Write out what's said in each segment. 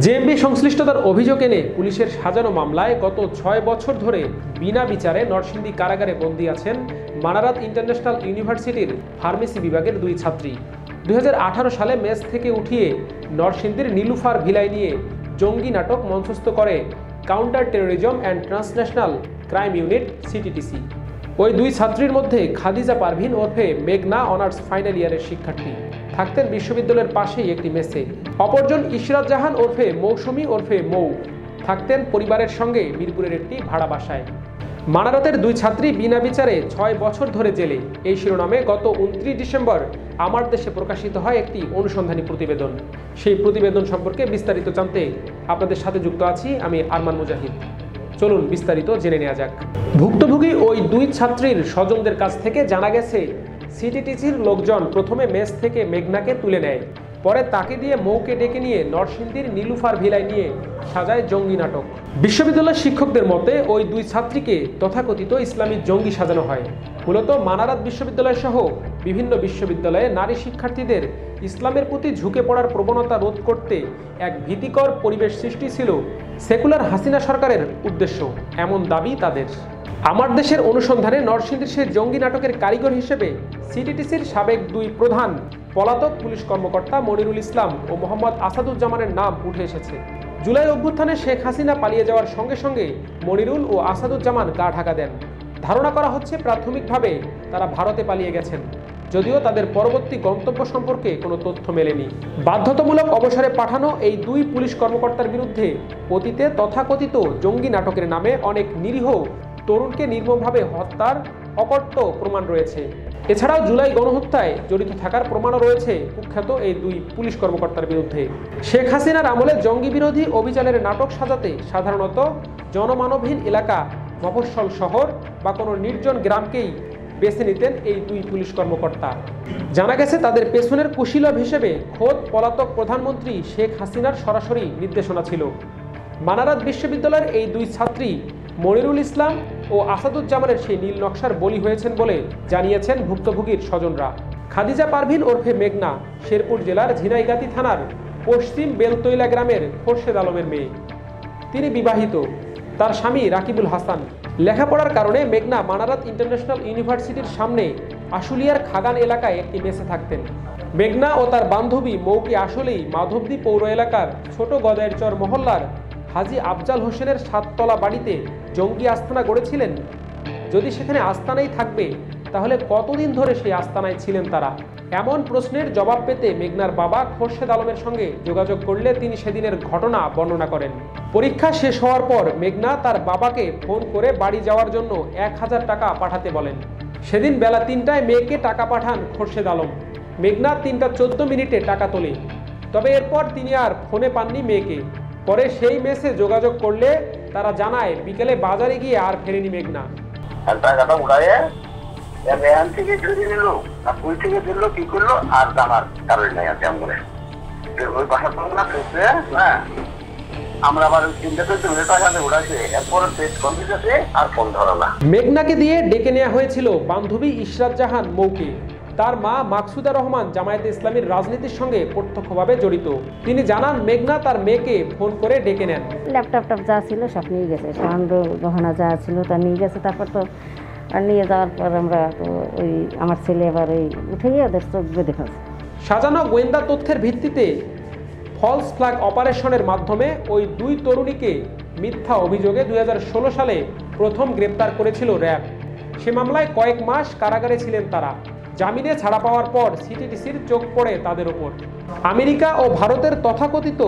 JMB সংশ্লিষ্টতার অভিযোগ এনে পুলিশের সাজানো মামলায় গত ৬ বছর ধরে বিনা বিচারে নরসিংদী কারাগারে বন্দী আছেন মানারাত ইন্টারন্যাশনাল ইউনিভার্সিটির ফার্মেসি বিভাগের দুই ছাত্রী। ২০১৮ সালে মেস থেকে উঠিয়ে নরসিংদীর নীলুফার ভিলায় নিয়ে জঙ্গি নাটক মঞ্চস্থ করে counter terrorism and transnational crime unit CTTC. ওই দুই ছাত্রীর মধ্যে খাদিজা পারভিন ওরফে মেঘনা অনার্স ফাইনাল ইয়ারের শিক্ষার্থী, থাকতেন বিশ্ববিদ্যালয়ের পাশেই একটি মেসে। অপরজন ইশরাত জাহান ওরফে মৌসুমী ওরফে মৌ, থাকতেন পরিবারের সঙ্গে মিরপুরের একটি ভাড়া বাসায়। মানারাতের দুই ছাত্রী বিনা বিচারে ৬ বছর ধরে জেলে, এই শিরোনামে গত ২৯ ডিসেম্বর আমার দেশে প্রকাশিত হয় একটি অনুসন্ধানী প্রতিবেদন। সেই প্রতিবেদন সম্পর্কে বিস্তারিত জানতে আপনাদের সাথে যুক্ত আছি আমি আরমান মুজাহিদ। চলুন বিস্তারিত জেনে নেওয়া যাক। ভুক্তভোগী ওই দুই ছাত্রীর স্বজনদের কাছ থেকে জানা গেছে, সিটিটিসির লোকজন প্রথমে মেস থেকে মেঘনাকে তুলে নেয়, পরে তাকে দিয়ে মৌকে ডেকে নিয়ে নরসিংদীর নীলুফার ভিলায় নিয়ে সাজায় জঙ্গি নাটক। বিশ্ববিদ্যালয়ের শিক্ষকদের মতে ওই দুই ছাত্রীকে তথাকথিত ইসলামী জঙ্গি সাজানো হয়। মূলত মানারাত বিশ্ববিদ্যালয় সহ বিভিন্ন বিশ্ববিদ্যালয়ে নারী শিক্ষার্থীদের ইসলামের প্রতি ঝুঁকে পড়ার প্রবণতা রোধ করতে এক ভীতিকর পরিবেশ সৃষ্টি ছিল সেকুলার হাসিনা সরকারের উদ্দেশ্য, এমন দাবি তাদের। আমার দেশের অনুসন্ধানে নরসিংদীর সেই জঙ্গি নাটকের কারিগর হিসেবে সিটিটিসির সাবেক দুই প্রধান পলাতক পুলিশ কর্মকর্তা মনিরুল ইসলাম ও মোহাম্মদ আসাদুজ্জামানের নাম উঠে এসেছে। জুলাই অভ্যুত্থানে শেখ হাসিনা পালিয়ে যাওয়ার সঙ্গে সঙ্গে মনিরুল ও আসাদুজ্জামান গা ঢাকা দেন। ধারণা করা হচ্ছে প্রাথমিকভাবে তারা ভারতে পালিয়ে গেছেন, যদিও তাদের পরবর্তী গন্তব্য সম্পর্কে কোনো তথ্য মেলেনি। বাধ্যতামূলক অবসরে পাঠানো এই দুই পুলিশ কর্মকর্তার বিরুদ্ধে অতীতে তথাকথিত জঙ্গি নাটকের নামে অনেক নিরীহ তরুণকে নির্মমভাবে হত্যার অকট্য প্রমাণ রয়েছে। এছাড়াও জুলাই গণহত্যায় জড়িত থাকার প্রমাণও রয়েছে কুখ্যাত এই দুই পুলিশ কর্মকর্তার বিরুদ্ধে। শেখ হাসিনার আমলে জঙ্গি বিরোধী অভিযানের নাটক সাজাতে সাধারণত জনমানবহীন এলাকা, মফস্বল শহর বা কোনো নির্জন গ্রামকেই বেছে নিতেন এই দুই পুলিশ কর্মকর্তা। জানা গেছে তাদের পেছনের কুশীলব হিসেবে খোদ পলাতক প্রধানমন্ত্রী শেখ হাসিনার সরাসরি নির্দেশনা ছিল। মানারাত বিশ্ববিদ্যালয়ের এই দুই ছাত্রী মনিরুল ইসলাম ও আসাদুজ্জামানের সেই নীল নকশার বলি হয়েছেন বলে জানিয়েছেন ভুক্তভোগীর স্বজনরা। খাদিজা পারভিন ওরফে মেঘনা শেরপুর জেলার ঝিনাইগাতি থানার পশ্চিম বেলতৈলা গ্রামের খোরশেদ আলমের মেয়ে। তিনি বিবাহিত, তার স্বামী রাকিবুল হাসান। লেখাপড়ার কারণে মেঘনা মানারাত ইন্টারন্যাশনাল ইউনিভার্সিটির সামনে আশুলিয়ার খাগান এলাকায় একটি মেসে থাকতেন। মেঘনা ও তার বান্ধবী মৌকে আসলেই মাধবদী পৌর এলাকার ছোট গদায়েরচর মহল্লার হাজী আফজাল হোসেনের 7তলা বাড়িতে জঙ্গি আস্তানা গড়েছিলেন। যদি সেখানে আস্তানাই থাকবে, তাহলে কতদিন ধরে সেই আস্তানায় ছিলেন তারা? এমন প্রশ্নের জবাব পেতে মেঘনার বাবা খোরশেদ আলমের সঙ্গে যোগাযোগ করলে তিনি সেদিনের ঘটনা বর্ণনা করেন। পরীক্ষা শেষ হওয়ার পর মেঘনা তার বাবাকে ফোন করে বাড়ি যাওয়ার জন্য 1000 টাকা পাঠাতে বলেন। সেদিন বেলা 3টায় মেয়েকে টাকা পাঠান খোরশেদ আলম। মেঘনা 3:14 টাকা তোলে, তবে এরপর তিনি আর ফোনে পাননি মেয়েকে। পরে সেই মেসে যোগাযোগ করলে তারা জানায় বিকেলে বাজারে গিয়ে আর ফেরেনি মেঘনা। টাকাটা উড়াইয়ে এখান থেকে চুরি নিল আর কুই থেকে দিল, কি করলো আর জানার কারণ নাই আছে। আমরা ওই বাসা না পেয়েছে, হ্যাঁ আমরা আবার চিন্তা করতে টাকা উড়াইছে, এরপরে পেট কমপ্লিট আর ফোন ধরা না। মেঘনাকে দিয়ে ডেকে নেওয়া হয়েছিল বান্ধবী ইশরাত জাহান মৌকে। তার মা মাকসুদা রহমান জামায়াতে ইসলামীর রাজনীতির সঙ্গে প্রত্যক্ষভাবে জড়িত। তিনি জানান মেঘনা তার মেয়েকে ফোন করে ডেকে নেন। ল্যাপটপ যা ছিল সব নিয়ে গেছে, সামান্য গহনা যা ছিল তা নিয়ে গেছে। তারপর তো আর নিয়ে যাওয়ার পর আমরা তো ওই আমার ছেলে এবার ওই উঠেই ওদের চোখ বেঁধে ফেলছে। সাজানো গোয়েন্দা তথ্যের ভিত্তিতে ফলস ফ্ল্যাগ অপারেশনের মাধ্যমে ওই দুই তরুণীকে মিথ্যা অভিযোগে 2016 সালে প্রথম গ্রেপ্তার করেছিল র্যাব। সে মামলায় কয়েক মাস কারাগারে ছিলেন তারা। জামিনে ছাড়া পাওয়ার পর সিটিটিসির চোখ পড়ে তাদের ওপর। আমেরিকা ও ভারতের তথাকথিত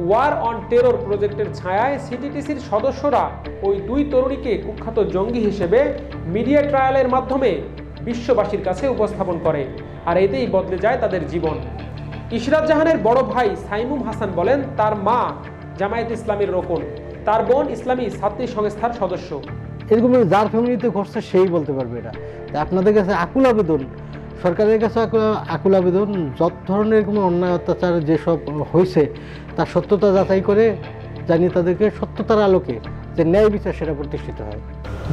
ওয়ার অন টেরর প্রজেক্টের ছায়ায় সিটিটিসির সদস্যরা ওই দুই তরুণীকে কুখ্যাত জঙ্গি হিসেবে মিডিয়া ট্রায়ালের মাধ্যমে বিশ্ববাসীর কাছে উপস্থাপন করে, আর এতেই বদলে যায় তাদের জীবন। ইশরাত জাহানের বড় ভাই সাইমুম হাসান বলেন, তার মা জামায়াত ইসলামীর রোকন, তার বোন ইসলামী ছাত্রী সংস্থার সদস্য। এরকম যার ফ্যামিলিতে ঘটছে সেই বলতে পারবে এটা। আপনাদের কাছে আকুল আবেদন, সরকারের কাছে আকুল আবেদন, যত ধরনের এরকম অন্যায় অত্যাচার যেসব হয়েছে তার সত্যতা যাচাই করে জানিয়ে তাদেরকে সত্যতার আলোকে যে ন্যায় বিচার সেটা প্রতিষ্ঠিত হয়।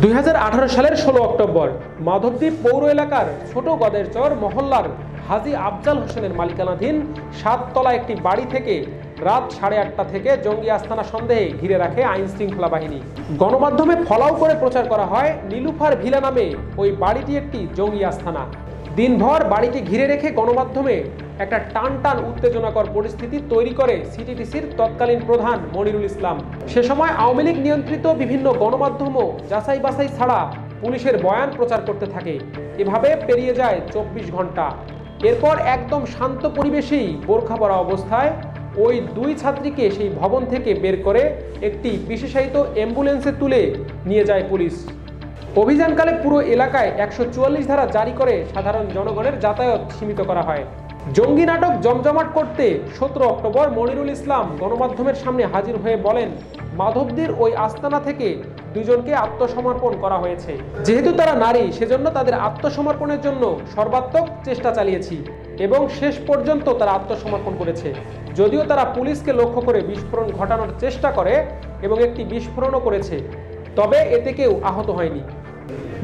2018 সালের 16 অক্টোবর মাধবদ্বীপ পৌর এলাকার ছোট গদেরচর মহল্লার হাজী আফজাল হোসেনের মালিকানাধীন 7 তলা একটি বাড়ি থেকে রাত 8:30 থেকে জঙ্গি আস্তানা সন্দেহে ঘিরে রাখে আইন শৃঙ্খলা বাহিনী। গণমাধ্যমে ফলাও করে প্রচার করা হয় নীলুফার ভিলা নামে ওই বাড়িটি একটি জঙ্গি আস্তানা। দিনভর বাড়িটি ঘিরে রেখে গণমাধ্যমে একটা টান উত্তেজনাকর পরিস্থিতি তৈরি করে সিটিটিসির তৎকালীন প্রধান মনিরুল ইসলাম। সে সময় আওয়ামী লীগ নিয়ন্ত্রিত বিভিন্ন গণমাধ্যমও যাচাই বাছাই ছাড়া পুলিশের বয়ান প্রচার করতে থাকে। এভাবে পেরিয়ে যায় 24 ঘন্টা। এরপর একদম শান্ত পরিবেশেই বোরখা পরা অবস্থায় ওই 2 ছাত্রীকে সেই ভবন থেকে বের করে একটি বিশেষায়িত অ্যাম্বুলেন্সে তুলে নিয়ে যায় পুলিশ। অভিযানকালে পুরো এলাকায় 144 ধারা জারি করে সাধারণ জনগণের যাতায়াত সীমিত করা হয়। জঙ্গি নাটক জমজমাট করতে 17 অক্টোবর মনিরুল ইসলাম গণমাধ্যমের সামনে হাজির হয়ে বলেন, মাধবদীর ওই আস্তানা থেকে 2 জনকে আত্মসমর্পণ করা হয়েছে। যেহেতু তারা নারী, সেজন্য তাদের আত্মসমর্পণের জন্য সর্বাত্মক চেষ্টা চালিয়েছি এবং শেষ পর্যন্ত তারা আত্মসমর্পণ করেছে। যদিও তারা পুলিশকে লক্ষ্য করে বিস্ফোরণ ঘটানোর চেষ্টা করে এবং একটি বিস্ফোরণও করেছে, তবে এতে কেউ আহত হয়নি।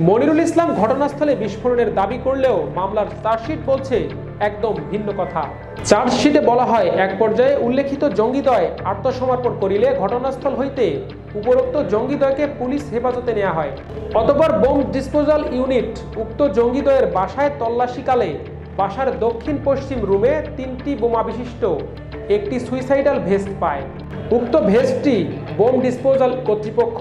মনিরুল ইসলাম ঘটনাস্থলে বিস্ফোরণের দাবি করলেও মামলার চার্জশিট বলছে একদম ভিন্ন কথা। চার্জশিটে বলা হয়, এক পর্যায়ে উল্লেখিত জঙ্গিদ্বয় আত্মসমর্পণ করিলে ঘটনাস্থল হইতে উপরোক্ত জঙ্গিদ্বয়কে পুলিশ হেফাজতে নেওয়া হয়। অতঃপর বোম ডিসপোজাল ইউনিট উক্ত জঙ্গিদ্বয়ের বাসায় তল্লাশিকালে বাসার দক্ষিণ পশ্চিম রুমে 3টি বোমা বিশিষ্ট একটি সুইসাইডাল ভেস্ট পায়। উক্ত ভেস্টটি বোম ডিসপোজাল কর্তৃপক্ষ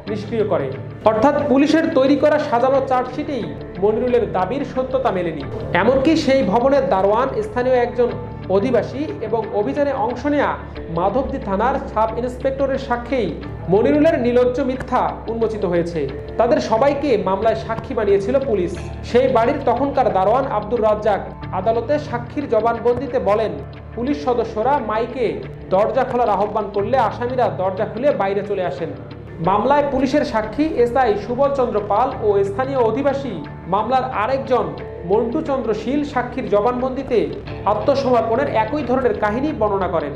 নিষ্ক্রিয় করে। অর্থাৎ পুলিশের তৈরি করা সাজানো চার্জশিটেই মনিরুলের দাবির সত্যতা মেলেনি। এমনকি সেই ভবনের দারোয়ান স্থানীয় একজন অধিবাসী এবং অভিযানে অংশ নেয়া মাধবদী থানার সাব ইন্সপেক্টরের সাক্ষ্যেই মনিরুলের নির্লজ্জ মিথ্যা উন্মোচিত হয়েছে। তাদের সবাইকে মামলায় সাক্ষী বানিয়েছিল পুলিশ। সেই বাড়ির তখনকার দারোয়ান আব্দুর রাজ্জাক আদালতে সাক্ষীর জবানবন্দিতে বলেন, পুলিশ সদস্যরা মাইকে দরজা খোলার আহ্বান করলে আসামিরা দরজা খুলে বাইরে চলে আসেন। মামলায় পুলিশের সাক্ষী এসআই সুবল চন্দ্র পাল ও স্থানীয় অধিবাসী মামলার আরেকজন মন্টু চন্দ্র শীল সাক্ষীর জবানবন্দিতে আত্মসমর্পণের একই ধরনের কাহিনী বর্ণনা করেন।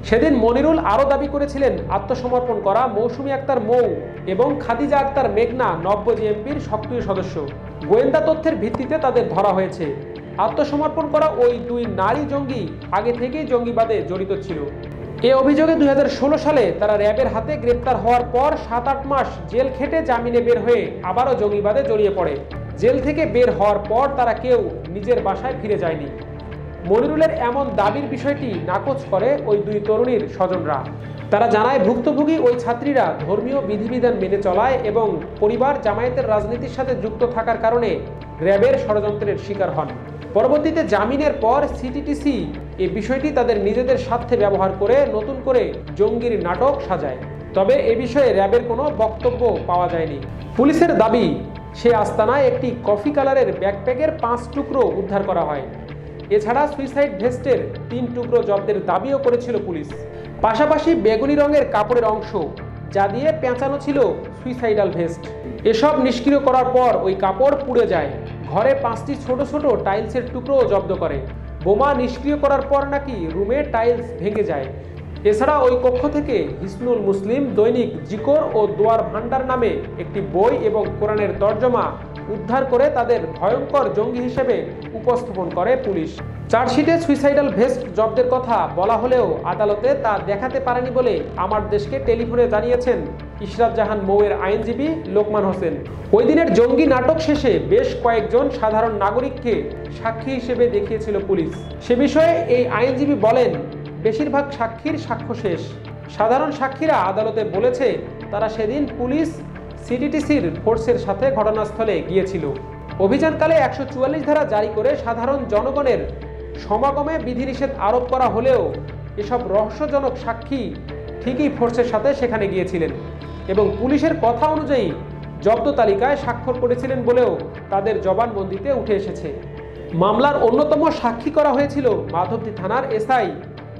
সেদিন মনিরুল আরও দাবি করেছিলেন আত্মসমর্পণ করা মৌসুমী আক্তার মৌ এবং খাদিজা আক্তার মেঘনা নব্য জিএমপির সক্রিয় সদস্য। গোয়েন্দা তথ্যের ভিত্তিতে তাদের ধরা হয়েছে। আত্মসমর্পণ করা ওই 2 নারী জঙ্গি আগে থেকেই জঙ্গিবাদে জড়িত ছিল। এ অভিযোগে 2016 সালে তারা র্যাবের হাতে গ্রেপ্তার হওয়ার পর 7-8 মাস জেল খেটে জামিনে বের হয়ে আবারও জঙ্গিবাদে জড়িয়ে পড়ে। জেল থেকে বের হওয়ার পর তারা কেউ নিজের বাসায় ফিরে যায়নি। মনিরুলের এমন দাবির বিষয়টি নাকচ করে ওই 2 তরুণীর স্বজনরা। তারা জানায়, ভুক্তভোগী ওই ছাত্রীরা ধর্মীয় বিধিবিধান মেনে চলায় এবং পরিবার জামায়াতের রাজনীতির সাথে যুক্ত থাকার কারণে র্যাবের ষড়যন্ত্রের শিকার হন। পরবর্তীতে জামিনের পর সিটিটিসি এই বিষয়টি তাদের নিজেদের স্বার্থে ব্যবহার করে নতুন করে জঙ্গির নাটক সাজায়। তবে এ বিষয়ে র্যাবের কোনো বক্তব্য পাওয়া যায়নি। পুলিশের দাবি, সে আস্তানায় একটি কফি কালারের ব্যাকপ্যাকের 5 টুকরো উদ্ধার করা হয়। এছাড়া সুইসাইড ভেস্টের 3 টুকরো জব্দের দাবিও করেছিল পুলিশ। পাশাপাশি বেগুনি রঙের কাপড়ের অংশ যা দিয়ে পেঁচানো ছিল সুইসাইডাল ভেস্ট, এসব নিষ্ক্রিয় করার পর ওই কাপড় পুড়ে যায়। ঘরে 5টি ছোট ছোট টাইলসের টুকরোও জব্দ করে। বোমা নিষ্ক্রিয় করার পর নাকি রুমে টাইলস ভেঙে যায়। এছাড়া ওই কক্ষ থেকে হিসনুল মুসলিম, দৈনিক জিকর ও দোয়ার ভান্ডার নামে একটি বই এবং কোরআনের তর্জমা উদ্ধার করে তাদের ভয়ঙ্কর জঙ্গি হিসেবে উপস্থাপন করে পুলিশ। চার্জশিটে সুইসাইডাল ভেস্ট জব্দের কথা বলা হলেও আদালতে তা দেখাতে পারেনি বলে আমার দেশকে টেলিফোনে জানিয়েছেন ইশরাত জাহান মৌয়ের আইনজীবী লোকমান হোসেন। ওই দিনের জঙ্গি নাটক শেষে বেশ কয়েকজন সাধারণ নাগরিককে সাক্ষী হিসেবে দেখিয়েছিল পুলিশ। সে বিষয়ে এই আইনজীবী বলেন, বেশিরভাগ সাক্ষীর সাক্ষ্য শেষ। সাধারণ সাক্ষীরা আদালতে বলেছে তারা সেদিন পুলিশ সিটিটিসির ফোর্সের সাথে ঘটনাস্থলে গিয়েছিল। অভিযানকালে 144 ধারা জারি করে সাধারণ জনগণের সমাগমে বিধিনিষেধ আরোপ করা হলেও এসব রহস্যজনক সাক্ষী ঠিকই ফোর্সের সাথে সেখানে গিয়েছিলেন এবং পুলিশের কথা অনুযায়ী জব্দ তালিকায় স্বাক্ষর করেছিলেন বলেও তাদের জবানবন্দিতে উঠে এসেছে। মামলার অন্যতম সাক্ষী করা হয়েছিল মাধবদী থানার এসআই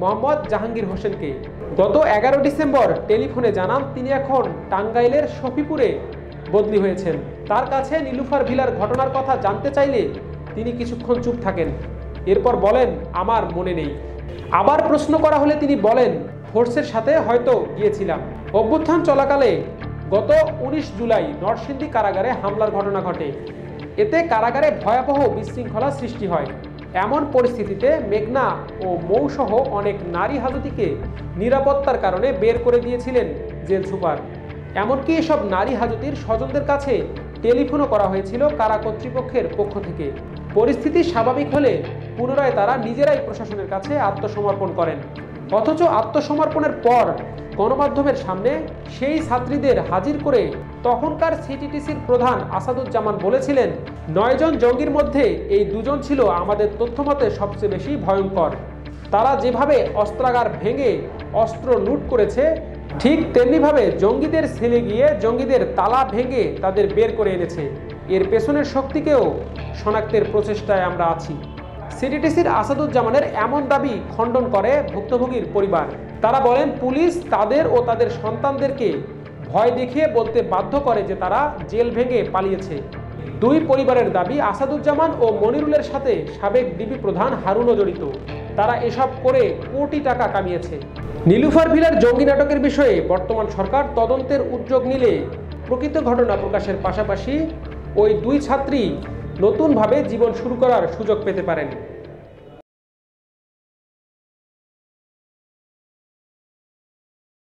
মোহাম্মদ জাহাঙ্গীর হোসেনকে। গত 11 ডিসেম্বর টেলিফোনে জানান তিনি এখন টাঙ্গাইলের শফিপুরে বদলি হয়েছেন। তার কাছে নীলুফার ভিলার ঘটনার কথা জানতে চাইলে তিনি কিছুক্ষণ চুপ থাকেন, এরপর বলেন আমার মনে নেই। আবার প্রশ্ন করা হলে তিনি বলেন ফোর্সের সাথে হয়তো গিয়েছিলাম। অভ্যুত্থান চলাকালে গত ১৯ জুলাই নরসিংদী কারাগারে হামলার ঘটনা ঘটে। এতে কারাগারে ভয়াবহ বিশৃঙ্খলা সৃষ্টি হয়। এমন পরিস্থিতিতে মেঘনা ও মৌসহ অনেক নারী হাজতিকে নিরাপত্তার কারণে বের করে দিয়েছিলেন জেল সুপার। এমনকি এসব নারী হাজতির স্বজনদের কাছে টেলিফোনও করা হয়েছিল কারা কর্তৃপক্ষের পক্ষ থেকে। পরিস্থিতি স্বাভাবিক হলে পুনরায় তারা নিজেরাই প্রশাসনের কাছে আত্মসমর্পণ করেন। অথচ আত্মসমর্পণের পর গণমাধ্যমের সামনে সেই ছাত্রীদের হাজির করে তখনকার সিটিটিসির প্রধান আসাদুজ্জামান বলেছিলেন, 9 জন জঙ্গির মধ্যে এই 2 জন ছিল আমাদের তথ্যমতে সবচেয়ে বেশি ভয়ঙ্কর। তারা যেভাবে অস্ত্রাগার ভেঙে অস্ত্র লুট করেছে, ঠিক তেমনিভাবে জঙ্গিদের সেলে গিয়ে জঙ্গিদের তালা ভেঙে তাদের বের করে এনেছে। এর পেছনের শক্তিকেও শনাক্তের প্রচেষ্টায় আমরা আছি। সিটিটিসির আসাদুজ্জামানের এমন দাবি খণ্ডন করে ভুক্তভোগীর পরিবার। তারা বলেন, পুলিশ তাদের ও তাদের সন্তানদেরকে ভয় দেখিয়ে বলতে বাধ্য করে যে তারা জেল ভেঙে পালিয়েছে। 2 পরিবারের দাবি, আসাদুজ্জামান ও মনিরুলের সাথে সাবেক ডিবি প্রধান হারুনও জড়িত। তারা এসব করে কোটি টাকা কামিয়েছে। নীলুফার ভিলার জঙ্গি নাটকের বিষয়ে বর্তমান সরকার তদন্তের উদ্যোগ নিলে প্রকৃত ঘটনা প্রকাশের পাশাপাশি ওই 2 ছাত্রী নতুনভাবে জীবন শুরু করার সুযোগ পেতে পারেন।